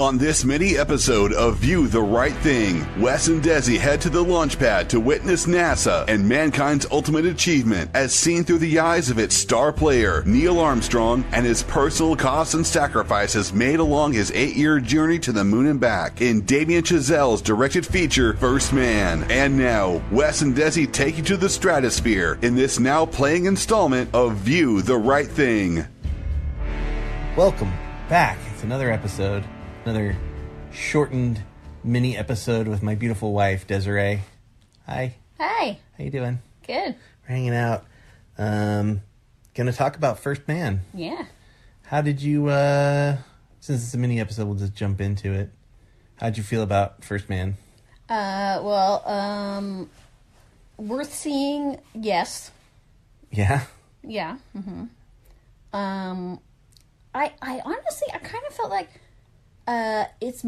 On this mini episode of View the Right Thing, Wes and Desi head to the launch pad to witness NASA and mankind's ultimate achievement as seen through the eyes of its star player, Neil Armstrong, and his personal costs and sacrifices made along his 8-year journey to the moon and back in Damian Chazelle's directed feature, First Man. And now, Wes and Desi take you to the stratosphere in this now playing installment of View the Right Thing. Welcome back. It's another episode. Another shortened mini episode with my beautiful wife, Desiree. Hi. Hi. How you doing? Good. We're hanging out. Gonna talk about First Man. Yeah. How did you, since it's a mini episode, we'll just jump into it. How'd you feel about First Man? Worth seeing, yes. Yeah? Yeah. Mm-hmm. I honestly, I kind of felt like it's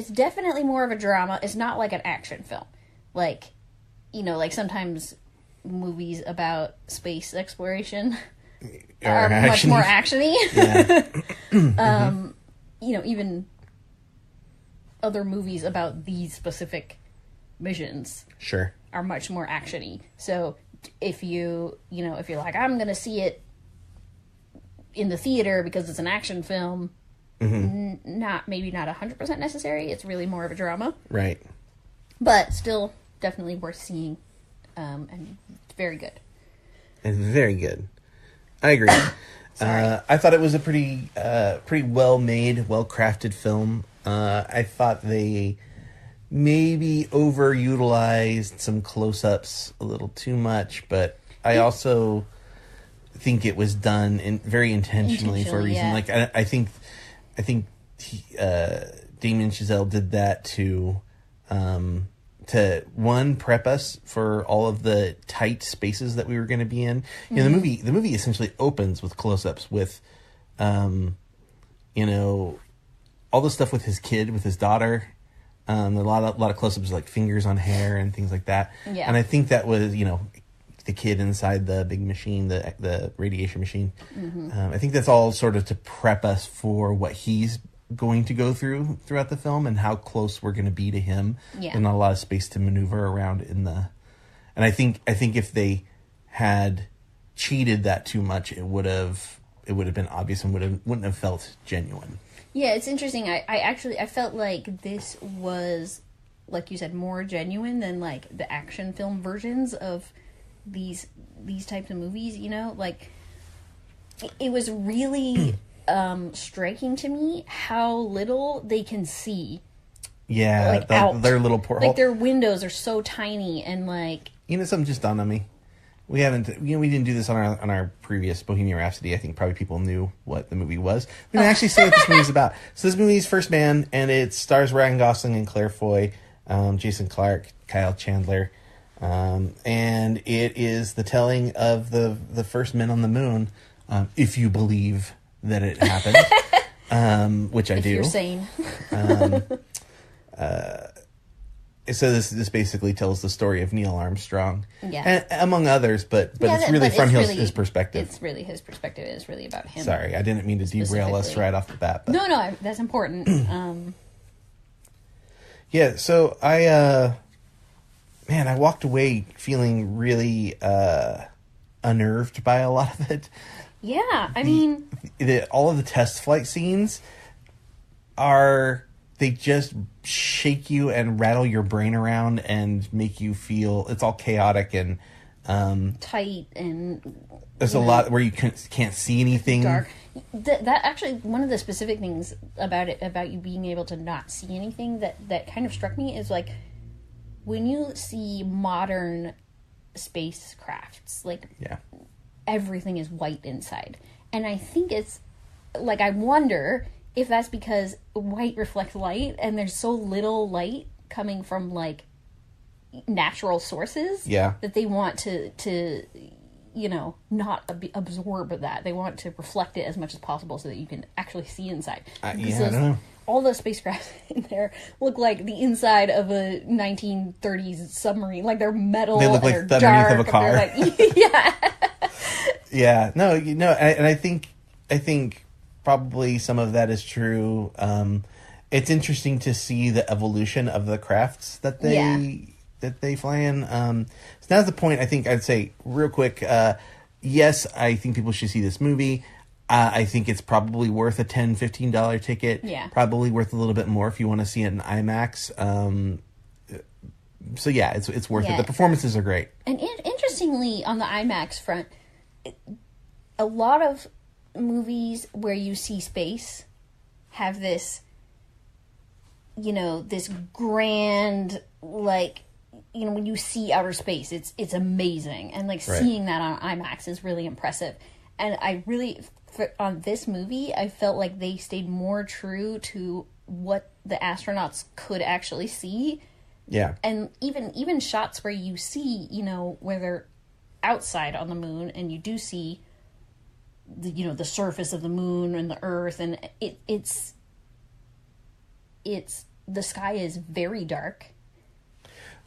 definitely more of a drama. It's not like an action film. Like, you know, like sometimes movies about space exploration are much more actiony. Yeah. You know, even other movies about these specific missions are much more actiony. So if you're like, I'm going to see it in the theater because it's an action film, maybe not 100% necessary. It's really more of a drama, right? But still, definitely worth seeing, and very good. It's very good. I agree. I thought it was a pretty well made, well crafted film. I thought they maybe overutilized some close ups a little too much, but I also think it was done very intentionally for a reason. Yeah. Like I think Damian Chazelle did that to one, prep us for all of the tight spaces that we were going to be in. You know, the movie essentially opens with close-ups with, you know, all the stuff with his kid, with his daughter. A lot of close-ups like fingers on hair and things like that. Yeah. And I think that was, you know, the kid inside the big machine, the radiation machine. I think that's all sort of to prep us for what he's going to go throughout the film and how close we're going to be to him. Yeah. And not a lot of space to maneuver around in the. And I think if they had cheated that too much, it would have been obvious and wouldn't have felt genuine. Yeah, it's interesting. I felt like this was, like you said, more genuine than like the action film versions of these types of movies, you know, like it was really striking to me how little they can see. Yeah, like their little porthole. Like their windows are so tiny, and like, you know, something just dawned on me. We didn't do this on our previous Bohemian Rhapsody. I think probably people knew what the movie was. We didn't actually say what this movie's about. So this movie is First Man, and it stars Ryan Gosling and Claire Foy, Jason Clarke, Kyle Chandler. And it is the telling of the first men on the moon, if you believe that it happened, which I do. If you're sane. So this basically tells the story of Neil Armstrong, and, among others, but it's really from his perspective. It's really his perspective. It's really about him. Sorry, I didn't mean to derail us right off the bat. But. No, that's important. Yeah, so I walked away feeling really unnerved by a lot of it. Yeah, I mean... all of the test flight scenes they just shake you and rattle your brain around and make you feel... It's all chaotic and... tight and... There's a lot where you can't see anything. Dark. That actually, one of the specific things about you being able to not see anything that kind of struck me is like... When you see modern spacecrafts, like, everything is white inside. And I think it's, like, I wonder if that's because white reflects light and there's so little light coming from, like, natural sources that they want to you know, not absorb that. They want to reflect it as much as possible so that you can actually see inside. I don't know. All the spacecraft in there look like the inside of a 1930s submarine. Like they're metal. They look like the underneath of a car. Like, yeah. Yeah. No. And I think probably some of that is true. it's interesting to see the evolution of the crafts that they fly in. So now's the point. I think I'd say real quick. Yes, I think people should see this movie. I think it's probably worth a $10, $15 ticket. Yeah. Probably worth a little bit more if you want to see it in IMAX. So yeah, it's worth it. The performances are great. And interestingly, on the IMAX front, a lot of movies where you see space have this, this grand, when you see outer space, it's amazing. And seeing that on IMAX is really impressive. And I really, on this movie, I felt like they stayed more true to what the astronauts could actually see. Yeah. And even shots where you see, where they're outside on the moon and you do see the surface of the moon and the earth, and it's the sky is very dark.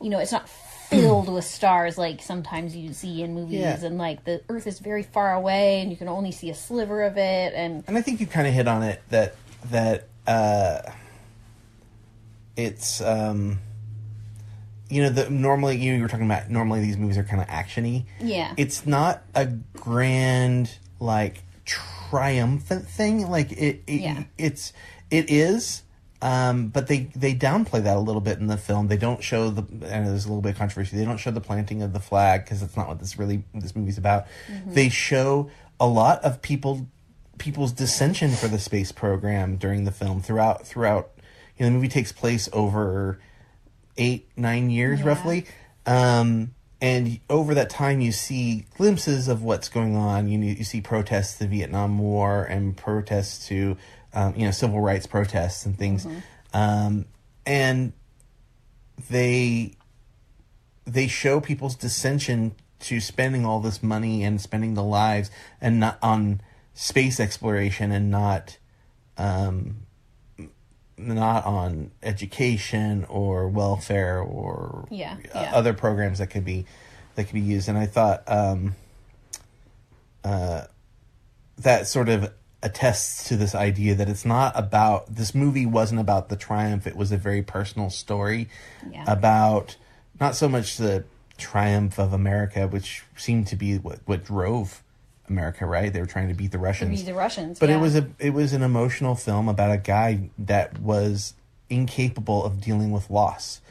It's not filled with stars like sometimes you see in movies, and the earth is very far away and you can only see a sliver of it, and I think you kind of hit on it that it's normally you were talking about normally these movies are kind of actiony. Yeah. It's not a grand triumphant thing. It is. But they downplay that a little bit in the film. They don't show and there's a little bit of controversy. They don't show the planting of the flag because that's not what this movie's about. Mm-hmm. They show a lot of people's dissension for the space program during the film throughout. The movie takes place over 8-9 years roughly. And over that time, you see glimpses of what's going on. You see protests to the Vietnam War and protests to civil rights protests and things. Mm-hmm. And they show people's dissension to spending all this money and spending the lives and not on space exploration and not on education or welfare or other programs that could be used. And I thought that sort of attests to this idea that it's not about, this movie wasn't about the triumph. It was a very personal story about not so much the triumph of America, which seemed to be what drove America, right? They were trying to beat the Russians. But it was an emotional film about a guy that was incapable of dealing with loss.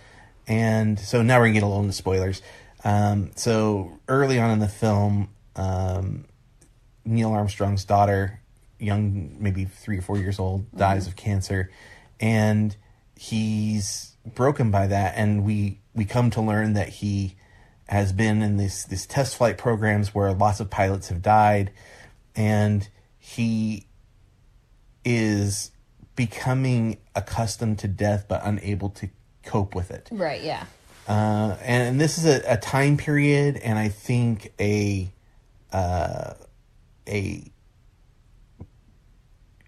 And so now we're gonna get a little into spoilers. So early on in the film, Neil Armstrong's daughter, young, maybe 3 or 4 years old, dies of cancer, and he's broken by that. And we come to learn that he has been in these test flight programs where lots of pilots have died, and he is becoming accustomed to death but unable to cope with it. Right, yeah. And this is a time period, and I think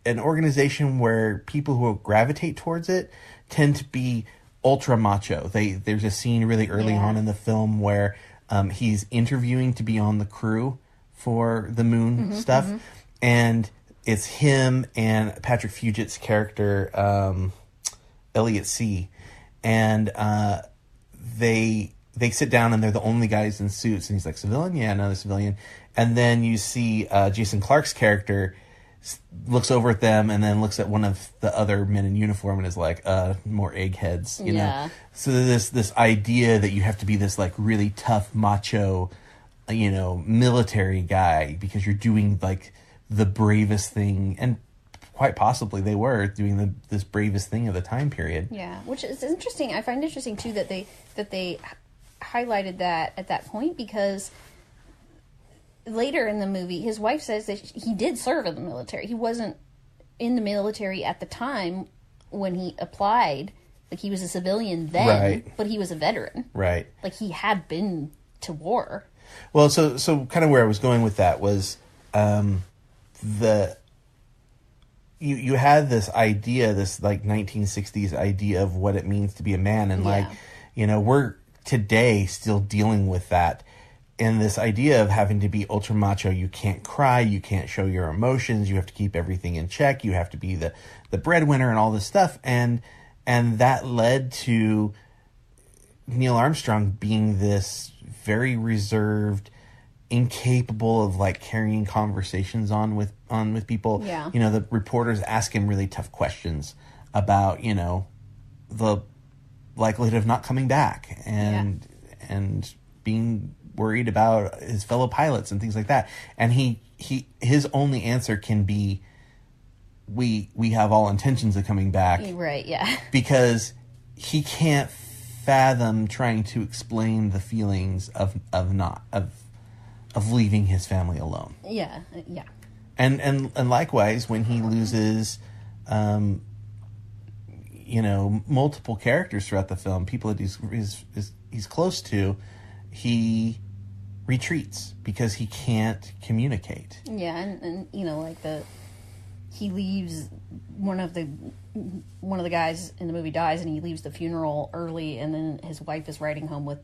an organization where people who gravitate towards it tend to be ultra macho. There's a scene really early on in the film where he's interviewing to be on the crew for the moon stuff, and it's him and Patrick Fugit's character, Elliot C. And they sit down and they're the only guys in suits, and he's like, civilian? Yeah, another civilian. And then you see Jason Clarke's character looks over at them and then looks at one of the other men in uniform and is like, more eggheads, you know? So this idea that you have to be this like really tough, macho, military guy because you're doing like the bravest thing, and quite possibly they were doing this bravest thing of the time period. Yeah, which is interesting. I find interesting too that they highlighted that at that point, because later in the movie, his wife says that he did serve in the military. He wasn't in the military at the time when he applied. Like, he was a civilian then, but he was a veteran. Right. Like, he had been to war. Well, so kind of where I was going with that was you had this idea, this like 1960s idea of what it means to be a man, and we're today still dealing with that. And this idea of having to be ultra macho, you can't cry, you can't show your emotions, you have to keep everything in check, you have to be the breadwinner and all this stuff. And that led to Neil Armstrong being this very reserved, incapable of like carrying conversations on with people. Yeah. You know, the reporters ask him really tough questions about, you know, the likelihood of not coming back and being worried about his fellow pilots and things like that. And his only answer can be, we have all intentions of coming back. Right, yeah. Because he can't fathom trying to explain the feelings of leaving his family alone. Yeah, yeah. And likewise, when he loses, you know, multiple characters throughout the film, people that he's close to, he retreats because he can't communicate. Yeah, and you know, like he leaves one of the guys in the movie dies, and he leaves the funeral early, and then his wife is riding home with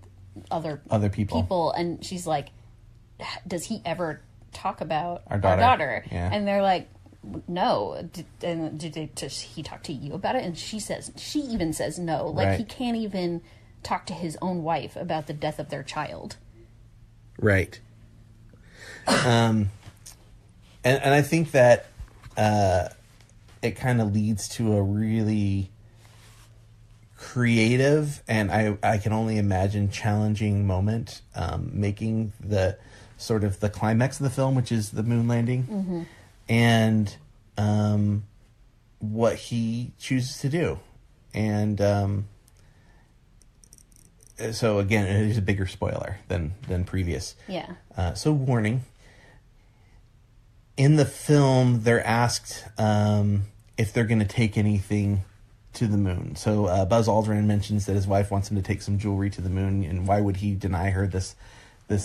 other people, and she's like, does he ever talk about our daughter? Yeah. And they're like, no. Does he talk to you about it? And she even says no. Like, right. He can't even talk to his own wife about the death of their child. Right. And I think that it kind of leads to a really creative and I can only imagine challenging moment, making the sort of the climax of the film, which is the moon landing, mm-hmm. and what he chooses to do. And so again, it is a bigger spoiler than previous. Yeah. So warning. In the film, they're asked if they're going to take anything to the moon. So Buzz Aldrin mentions that his wife wants him to take some jewelry to the moon, and why would he deny her this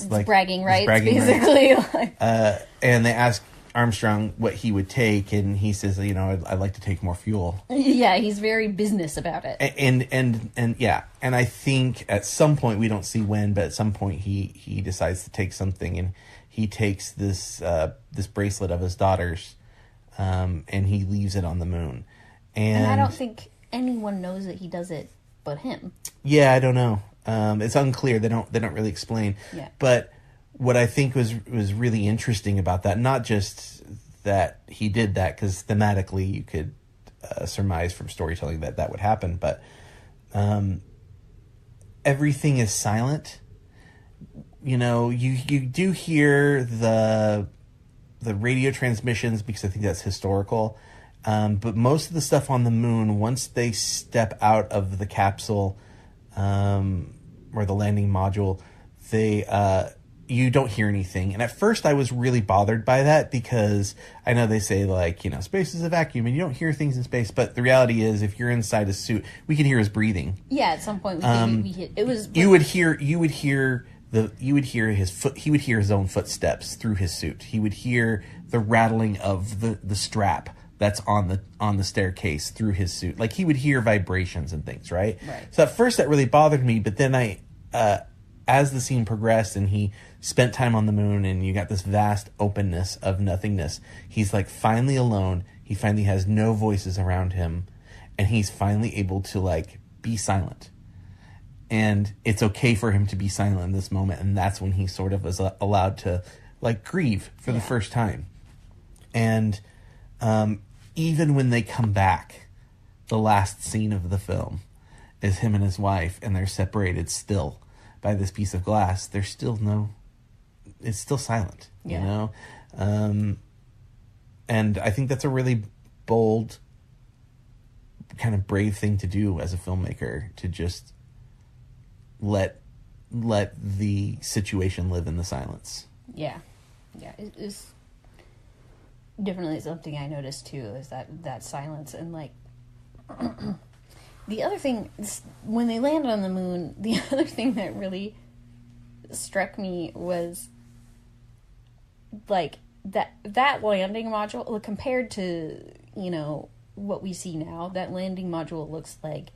like bragging rights, basically? And they ask Armstrong what he would take, and he says, you know, I'd like to take more fuel. Yeah, he's very business about it. And yeah, and I think at some point, we don't see when, but at some point he decides to take something, and he takes this bracelet of his daughter's, and he leaves it on the moon. And I don't think anyone knows that he does it but him. Yeah, I don't know. It's unclear. They don't really explain. Yeah. But what I think was really interesting about that, not just that he did that, because thematically you could surmise from storytelling that would happen, but everything is silent. You know, you do hear the radio transmissions, because I think that's historical. But most of the stuff on the moon, once they step out of the capsule or the landing module, you don't hear anything. And at first I was really bothered by that, because I know they say, like, you know, space is a vacuum and you don't hear things in space. But the reality is, if you're inside a suit, we can hear his breathing. Yeah, at some point it was. You would hear his foot. He would hear his own footsteps through his suit. He would hear the rattling of the strap that's on the staircase through his suit. Like, he would hear vibrations and things, right? Right. So at first that really bothered me, but then as the scene progressed and he spent time on the moon and you got this vast openness of nothingness, he's like finally alone. He finally has no voices around him, and he's finally able to like be silent. And it's okay for him to be silent in this moment, and that's when he sort of was allowed to like grieve for the first time. And even when they come back, the last scene of the film is him and his wife, and they're separated still by this piece of glass. There's still it's still silent, you know? And I think that's a really bold, kind of brave thing to do as a filmmaker, to just let the situation live in the silence. Yeah. It's definitely something I noticed too, is that silence. And like the other thing, when they landed on the moon, the other thing that really struck me was like that landing module, compared to, you know, what we see now, that landing module looks like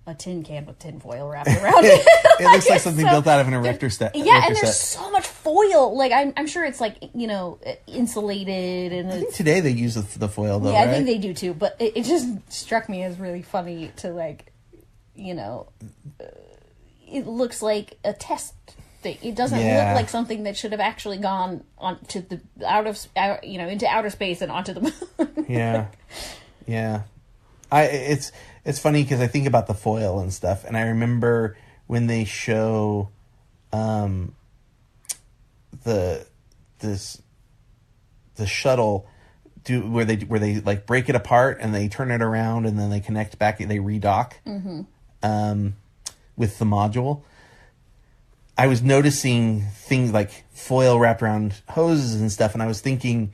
a tin can with tin foil wrapped around it. It looks like something built out of an erector set. Yeah, and there's so much foil. Like, I'm sure it's like, insulated. And I think today they use the foil, though, yeah, right? I think they do too. But it just struck me as really funny to, like, it looks like a test thing. It doesn't look like something that should have actually gone on to the into outer space and onto the moon. Yeah. It's funny because I think about the foil and stuff, and I remember when they show the shuttle where they like break it apart and they turn it around and then they connect back, they redock with the module. I was noticing things like foil wrapped around hoses and stuff, and I was thinking,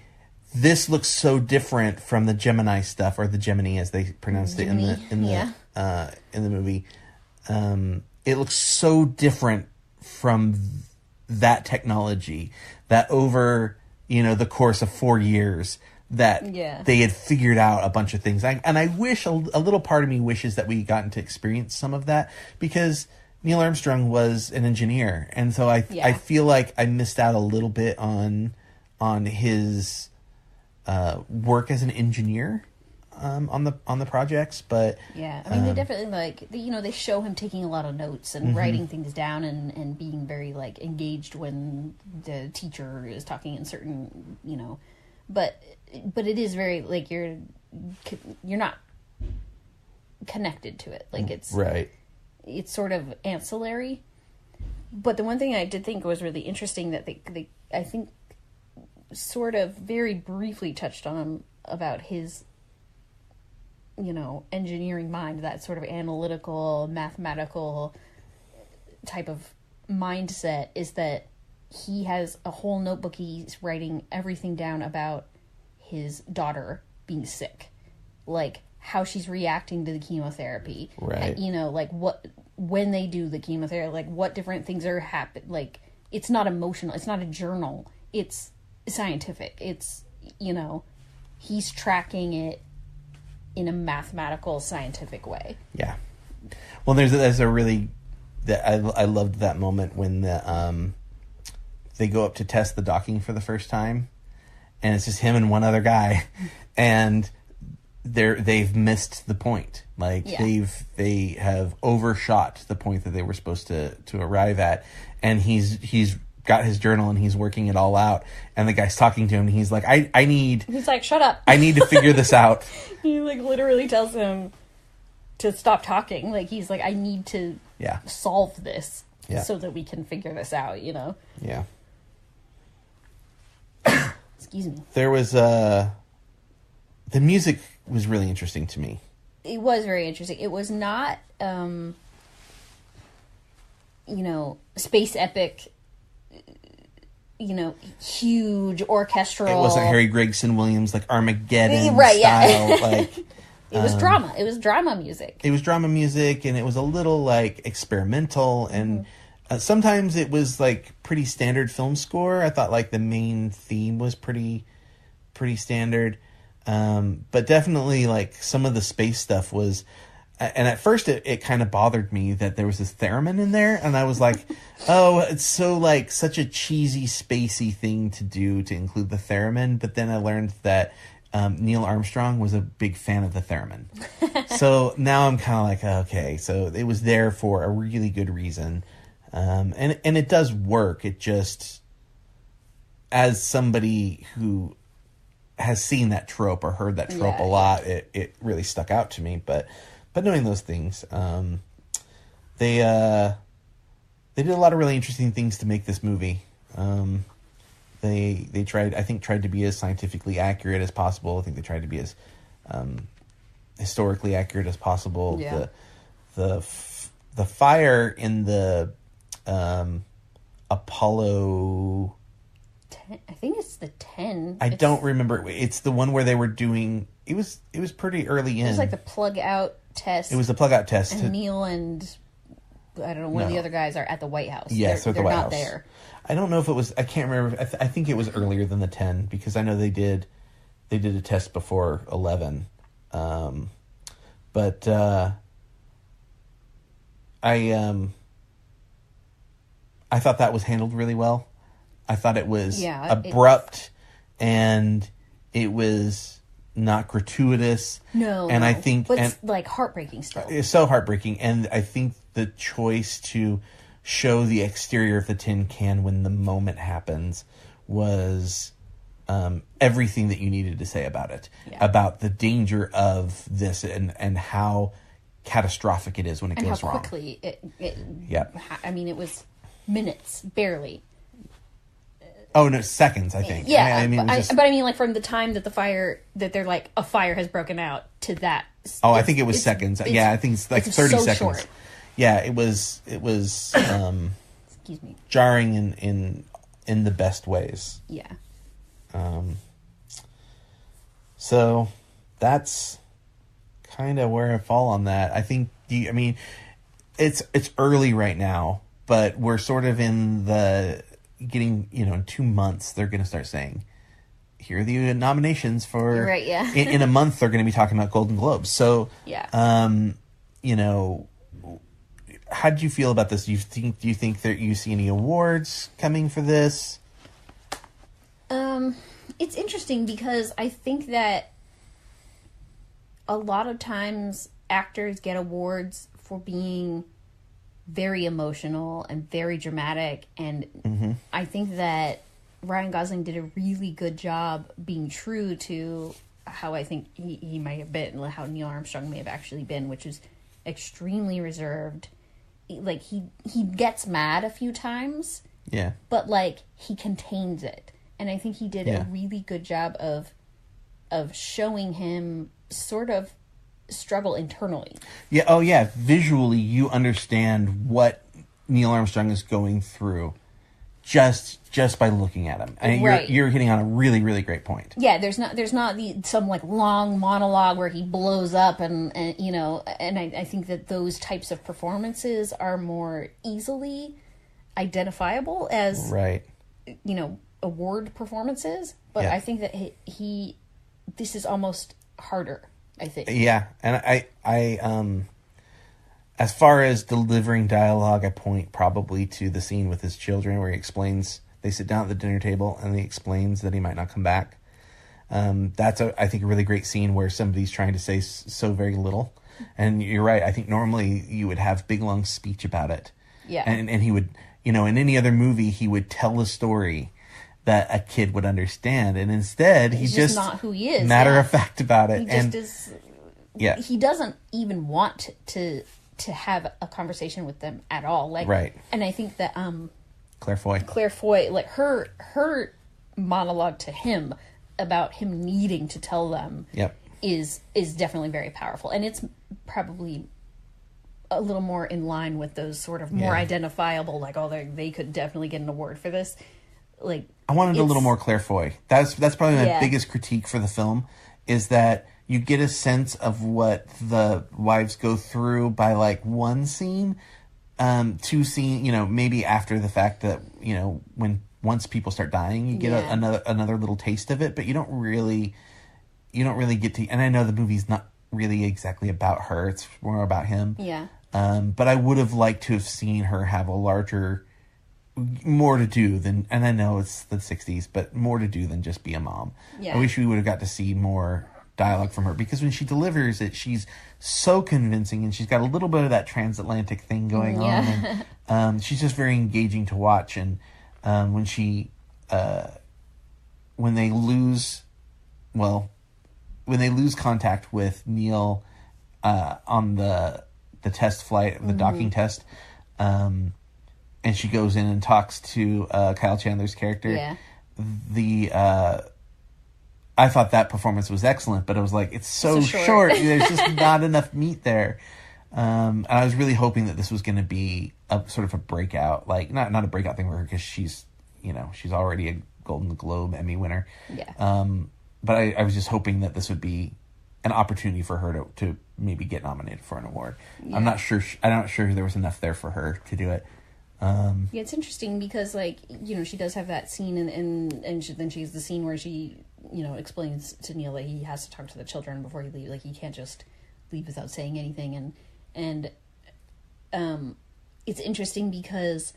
this looks so different from the Gemini stuff, or the Gemini as they pronounced it in the movie. It looks so different from that technology that over the course of 4 years that they had figured out a bunch of things. And I wish a little part of me wishes that we gotten to experience some of that, because Neil Armstrong was an engineer, and so I feel like I missed out a little bit on his work as an engineer on the projects. But yeah, I mean, they definitely they show him taking a lot of notes and writing things down and being very like engaged when the teacher is talking in certain but it is very like you're not connected to it, like it's right. It's sort of ancillary. But the one thing I did think was really interesting that they I think sort of very briefly touched on about his engineering mind, that sort of analytical, mathematical type of mindset, is that he has a whole notebook. He's writing everything down about his daughter being sick, like how she's reacting to the chemotherapy, right? Like when they do the chemotherapy, like what different things are happening. Like, it's not emotional, it's not a journal, it's scientific. It's he's tracking it in a mathematical, scientific way. Yeah. Well, there's a really that I loved that moment when they go up to test the docking for the first time, and it's just him and one other guy, and they've missed the point. Like they have overshot the point that they were supposed to arrive at, and he's got his journal and he's working it all out, and the guy's talking to him and he's like, he's like, shut up, I need to figure this out. He like literally tells him to stop talking. Like, he's like, I need to solve this so that we can figure this out, Yeah. Excuse me. There was the music was really interesting to me. It was very interesting. It was not space epic, huge orchestral. It wasn't Harry Gregson Williams like Armageddon right, style. Yeah. Like it was drama. It was drama music. It was drama music, and it was a little like experimental, and sometimes it was like pretty standard film score. I thought like the main theme was pretty standard, but definitely like some of the space stuff was. And at first it kind of bothered me that there was this theremin in there. And I was like, oh, it's so like such a cheesy, spacey thing to do to include the theremin. But then I learned that Neil Armstrong was a big fan of the theremin. So now I'm kind of like, okay, so it was there for a really good reason. And it does work. It just, as somebody who has seen that trope or heard that trope a lot, it really stuck out to me. But knowing those things, they did a lot of really interesting things to make this movie. They tried to be as scientifically accurate as possible. I think they tried to be as historically accurate as possible. Yeah. The fire in the Apollo. I think it's the 10. I don't remember. It's the one where they were doing. It was pretty early in. It was like the plug out test. It was the plug out test. And Neil and I don't know, one of the other guys are at the White House. Yes, they're at the White House. They're not there. I don't know if it was. I can't remember. I think it was earlier than the 10, because I know they did a test before 11. But I thought that was handled really well. I thought it was abrupt, and it was not gratuitous. No, I think, but it's like heartbreaking still. It's so heartbreaking, and I think the choice to show the exterior of the tin can when the moment happens was everything that you needed to say about it, about the danger of this, and how catastrophic it is when it goes wrong. And how quickly I mean, it was minutes, barely. Oh no, seconds, I think. Yeah, I mean, but I mean, like, from the time that they're like, a fire has broken out to that. Oh, I think it was seconds. Yeah, I think it's like 30 so seconds. Short. Yeah, it was excuse me, jarring in the best ways. Yeah. So that's kind of where I fall on that. I think I mean, it's early right now, but we're sort of in the getting, in 2 months they're going to start saying, here are the nominations for, right, yeah. in a month they're going to be talking about Golden Globes. So, how did you feel about this? Do you think that you see any awards coming for this? It's interesting because I think that a lot of times actors get awards for being very emotional and very dramatic, and I think that Ryan Gosling did a really good job being true to how I think he might have been, how Neil Armstrong may have actually been, which is extremely reserved. Like, he gets mad a few times, but like, he contains it, and I think he did a really good job of showing him sort of struggle internally. Yeah. Oh yeah. Visually, you understand what Neil Armstrong is going through just by looking at him. And right. You're hitting on a really, really great point. Yeah. There's not some like long monologue where he blows up and I think that those types of performances are more easily identifiable as right. Award performances. But I think that this is almost harder, I think. Yeah, and I as far as delivering dialogue, I point probably to the scene with his children where he explains, they sit down at the dinner table and he explains that he might not come back. That's I think a really great scene where somebody's trying to say so very little. And you're right, I think normally you would have big long speech about it. Yeah. And he would, in any other movie, he would tell a story that a kid would understand, and instead he's just not who he is. Matter of fact about it. He just is. Yeah, he doesn't even want to have a conversation with them at all. Like, right. And I think that Claire Foy, like her monologue to him about him needing to tell them, is definitely very powerful, and it's probably a little more in line with those sort of more identifiable, like, they could definitely get an award for this. Like, I wanted a little more Claire Foy. That's probably my biggest critique for the film, is that you get a sense of what the wives go through by like one scene, two scene, maybe after the fact that, once people start dying, you get another little taste of it, but you don't really get to, and I know the movie's not really exactly about her, it's more about him. Yeah. But I would have liked to have seen her have more to do than, and I know it's the 60s, but more to do than just be a mom. Yeah. I wish we would have got to see more dialogue from her, because when she delivers it, she's so convincing, and she's got a little bit of that transatlantic thing going on, and she's just very engaging to watch. And when they lose contact with Neil on the test flight, the docking test, and she goes in and talks to Kyle Chandler's character. Yeah. I thought that performance was excellent, but it was like, it's so short. There's just not enough meat there. And I was really hoping that this was going to be a sort of a breakout, like not a breakout thing for her, because she's already a Golden Globe Emmy winner. Yeah. But I was just hoping that this would be an opportunity for her to maybe get nominated for an award. Yeah. I'm not sure there was enough there for her to do it. It's interesting because, like, she does have that scene, and then she has the scene where she, explains to Neil that he has to talk to the children before he leaves. Like, he can't just leave without saying anything. And it's interesting because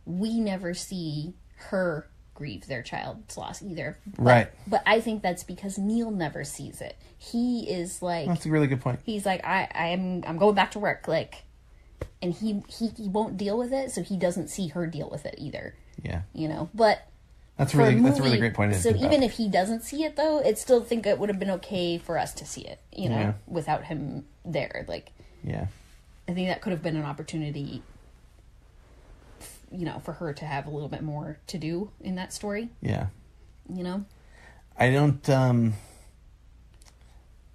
we never see her grieve their child's loss either. But I think that's because Neil never sees it. He is like... That's a really good point. He's like, I'm going back to work, like... And he won't deal with it, so he doesn't see her deal with it either. Yeah. You know, but... That's a really great point. So even if he doesn't see it, though, I still think it would have been okay for us to see it, you know, without him there. Like, yeah, I think that could have been an opportunity, you know, for her to have a little bit more to do in that story. Yeah, you know, I don't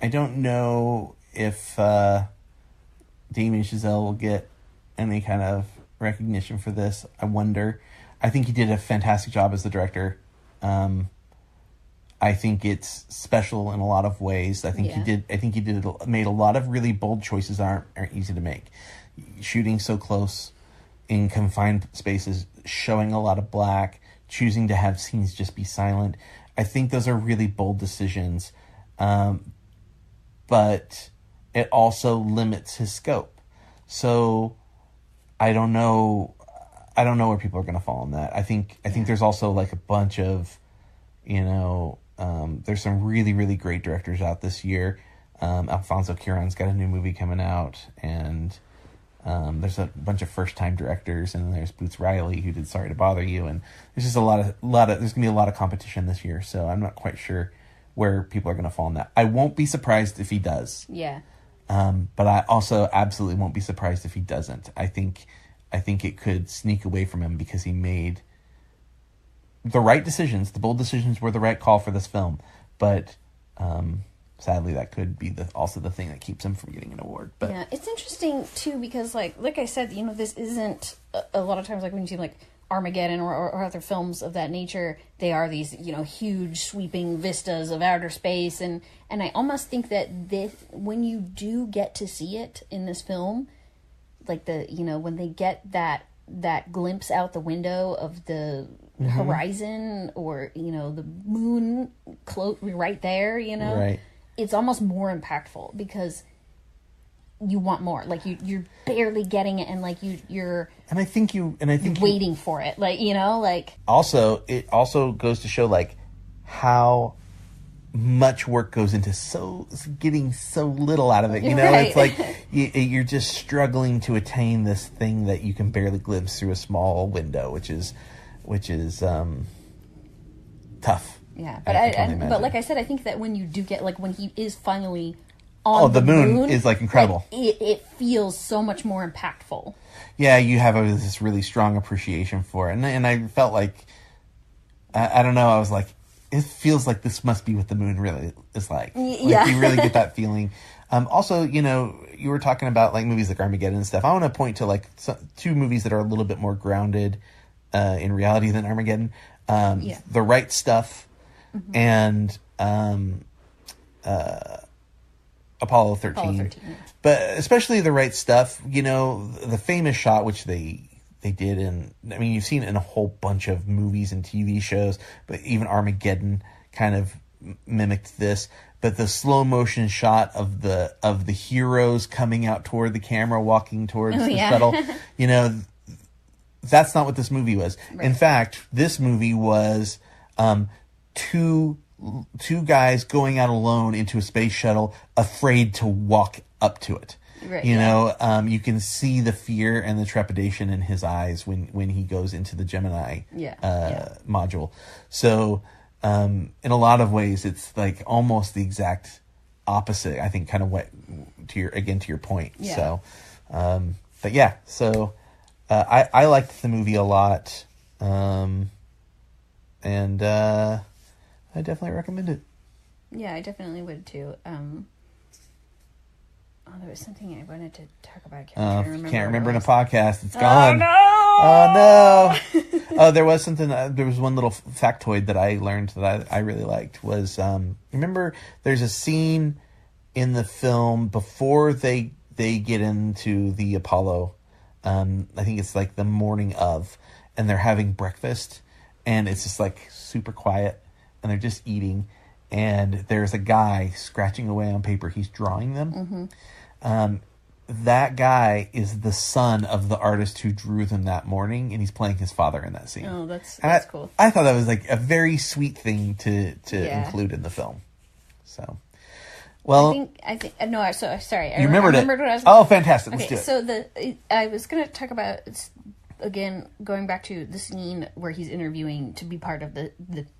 know if Damian Chazelle will get any kind of recognition for this. I wonder. I think he did a fantastic job as the director. I think it's special in a lot of ways. I think he made a lot of really bold choices that aren't easy to make. Shooting so close in confined spaces, showing a lot of black, choosing to have scenes just be silent. I think those are really bold decisions. But it also limits his scope. So I don't know where people are going to fall on that. I think there's also like a bunch of, you know, there's some really, really great directors out this year. Alfonso Cuarón's got a new movie coming out, and there's a bunch of first-time directors, and there's Boots Riley who did Sorry to Bother You, and there's just there's going to be a lot of competition this year. So I'm not quite sure where people are going to fall on that. I won't be surprised if he does. Yeah. But I also absolutely won't be surprised if he doesn't. I think it could sneak away from him because he made the right decisions. The bold decisions were the right call for this film. But sadly, that could be also the thing that keeps him from getting an award. But yeah, it's interesting, too, because, like I said, you know, this isn't... A lot of times, like, when you see, like, Armageddon or other films of that nature, they are these, you know, huge, sweeping vistas of outer space. And I almost think that when you do get to see it in this film... like when they get that glimpse out the window of the horizon, or, you know, the moon right there, you know, right. It's almost more impactful because you want more. Like you're barely getting it, and like you're waiting for it. Like, you know, like it also goes to show like how much work goes into getting so little out of it. You know, right. It's like you're just struggling to attain this thing that you can barely glimpse through a small window, which is tough. Yeah, but like I said, I think that when you do get, like, when he is finally on the moon is like incredible. Like, it feels so much more impactful. Yeah, you have this really strong appreciation for it, and I felt like I don't know. I was like, it feels like this must be what the moon really is like. Yeah. You really get that feeling. Also, you know, you were talking about like movies like Armageddon and stuff. I want to point to like two movies that are a little bit more grounded in reality than Armageddon. The Right Stuff and Apollo 13. Yeah. But especially The Right Stuff, you know, the famous shot, which they did, and I mean, you've seen it in a whole bunch of movies and TV shows, but even Armageddon kind of mimicked this. But the slow motion shot of the heroes coming out toward the camera, walking towards the shuttle, you know, that's not what this movie was. Right. In fact, this movie was two guys going out alone into a space shuttle, afraid to walk up to it. Right, you know, you can see the fear and the trepidation in his eyes when he goes into the Gemini module. So, in a lot of ways, it's like almost the exact opposite. I think, kind of what to your point. Yeah. So, but yeah, so I liked the movie a lot, and I definitely recommend it. Yeah, I definitely would too. There was something I wanted to talk about. I can't remember in a podcast. It's gone. Oh no! There was something. There was one little factoid that I learned that I really liked. Was remember there's a scene in the film before they get into the Apollo. I think it's like the morning of, and they're having breakfast, and it's just like super quiet, and they're just eating, and there's a guy scratching away on paper. He's drawing them. that guy is the son of the artist who drew them that morning, and he's playing his father in that scene. Oh, that's cool. I thought that was like a very sweet thing to include in the film. So, well, I think no. So sorry, you remembered it. What I was. Oh, fantastic! Let's Okay, do it. so I was going to talk about again going back to the scene where he's interviewing to be part of the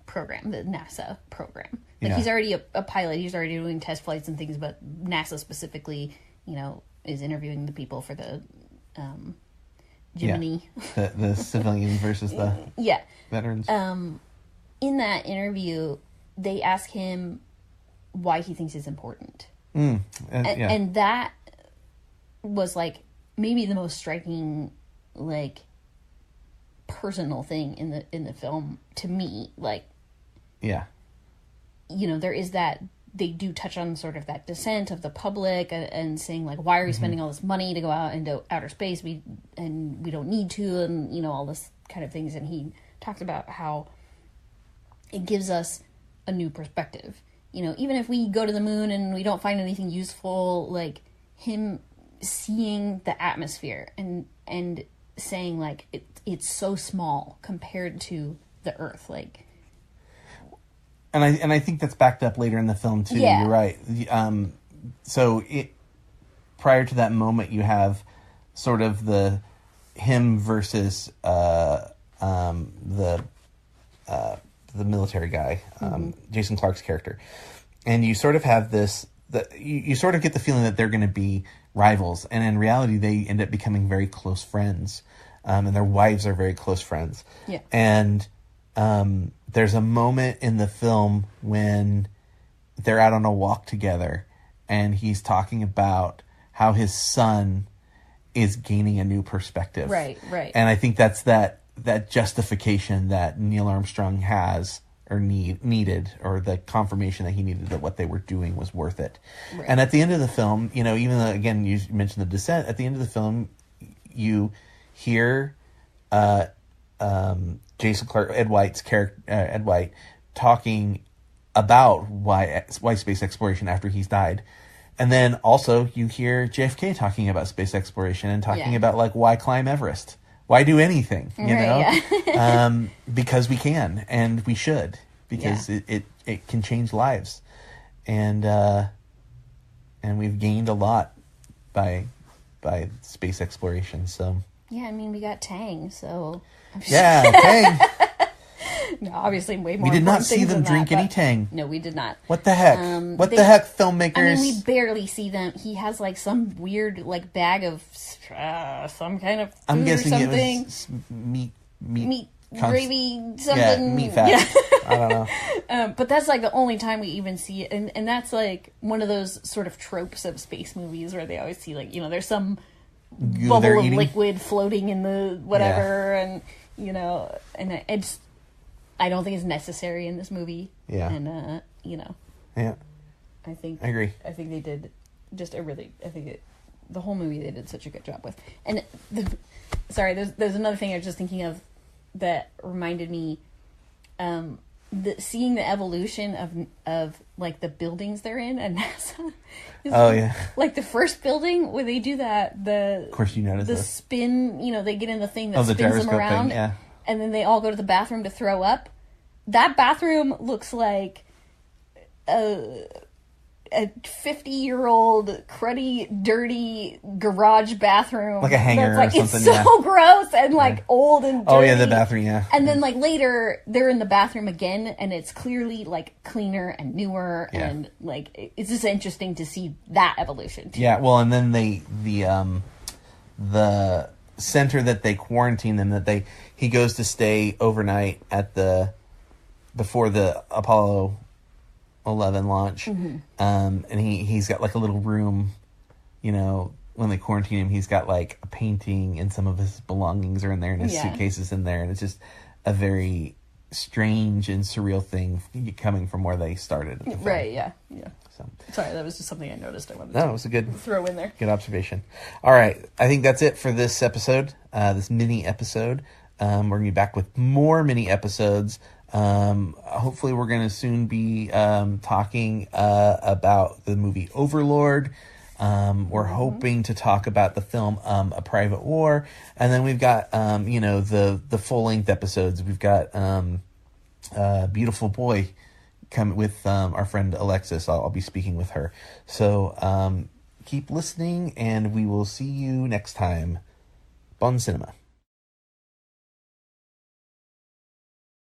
program, the NASA program. Like he's already a pilot. He's already doing test flights and things, but NASA specifically, is interviewing the people for the Gemini. Yeah. The civilian versus the veterans. In that interview, they ask him why he thinks it's important. And that was like maybe the most striking like personal thing in the film to me. Like, there is that they do touch on sort of that dissent of the public and saying like, why are we spending all this money to go out into outer space? We don't need to, and all this kind of things. And he talked about how it gives us a new perspective. Even if we go to the moon and we don't find anything useful, like him seeing the atmosphere and saying like it's so small compared to the Earth, like. And I think that's backed up later in the film too. Yeah. You're right. So prior to that moment, you have sort of the him versus the military guy, Jason Clarke's character, and you sort of have this. You sort of get the feeling that they're going to be rivals, and in reality, they end up becoming very close friends, and their wives are very close friends. Yeah. And there's a moment in the film when they're out on a walk together, and he's talking about how his son is gaining a new perspective. Right. And I think that's that justification that Neil Armstrong has or needed, or the confirmation that he needed that what they were doing was worth it. Right. And at the end of the film, even though, again, you mentioned the descent, at the end of the film, you hear Jason Clarke, Ed White's character, Ed White, talking about why space exploration after he's died. And then also you hear JFK talking about space exploration and talking about like why climb Everest, why do anything, because we can and we should, because it can change lives, and we've gained a lot by space exploration. So we got Tang, so Tang. No, obviously way more. We did not see them drink any Tang. No, we did not. What the heck? The heck, filmmakers? We barely see them. He has like some weird like bag of some kind of food. I'm guessing or something. It was meat gravy, something. Yeah, meat fat. Yeah. I don't know. But that's like the only time we even see it, and that's like one of those sort of tropes of space movies where they always see like there's some bubble of liquid floating in the whatever, and and it's. I don't think it's necessary in this movie. Yeah. And Yeah. I agree. I think they did just the whole movie they did such a good job with. And there's another thing I was just thinking of that reminded me, seeing the evolution of like the buildings they're in at NASA. Like the first building where they do that, of course you noticed the this. Spin, they get in the thing that spins them around. Thing, yeah. And then they all go to the bathroom to throw up. That bathroom looks like a 50-year-old cruddy, dirty garage bathroom. Like a hangar or something. It's so gross and old and dirty. Oh yeah, the bathroom, yeah. And then later they're in the bathroom again, and it's clearly cleaner and newer, and it's just interesting to see that evolution too. Yeah, well, and then the center that they quarantine them, he goes to stay overnight at before the Apollo 11 launch, and he's got a little room, when they quarantine him, he's got a painting and some of his belongings are in there and his suitcases in there, and it's just a very strange and surreal thing coming from where they started at the film. Right, yeah. So. Sorry, that was just something I noticed. I wanted it was a good throw in there. Good observation. All right, I think that's it for this episode, this mini episode. We're going to be back with more mini episodes. Hopefully we're going to soon be talking about the movie Overlord. We're hoping to talk about the film A Private War, and then we've got the full length episodes. We've got Beautiful Boy come with our friend Alexis. I'll be speaking with her. So keep listening, and we will see you next time. Bon cinema.